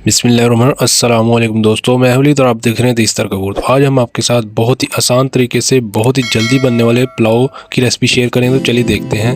अस्सलाम वालेकुम दोस्तों, मैं हवलीद और आप देख रहे हैं देस्तर कपूर। तो आज हम आपके साथ बहुत ही आसान तरीके से बहुत ही जल्दी बनने वाले पुलाव की रेसिपी शेयर करेंगे। तो चलिए देखते हैं।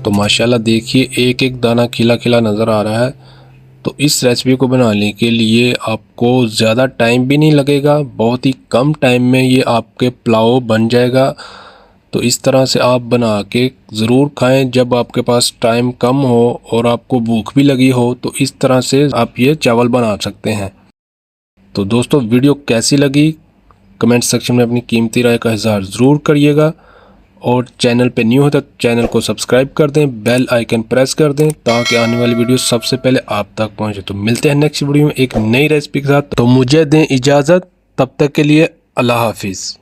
तो माशाल्लाह देखिए एक एक दाना खिला खिला नज़र आ रहा है। तो इस रेसिपी को बनाने के लिए आपको ज़्यादा टाइम भी नहीं लगेगा, बहुत ही कम टाइम में ये आपके पुलाव बन जाएगा। तो इस तरह से आप बना के ज़रूर खाएं जब आपके पास टाइम कम हो और आपको भूख भी लगी हो। तो इस तरह से आप ये चावल बना सकते हैं। तो दोस्तों वीडियो कैसी लगी कमेंट सेक्शन में अपनी कीमती राय का इज़हार ज़रूर करिएगा। और चैनल पे न्यू हो तो चैनल को सब्सक्राइब कर दें, बेल आइकन प्रेस कर दें ताकि आने वाली वीडियो सबसे पहले आप तक पहुंचे। तो मिलते हैं नेक्स्ट वीडियो में एक नई रेसिपी के साथ। तो मुझे दें इजाज़त, तब तक के लिए अल्लाह हाफिज़।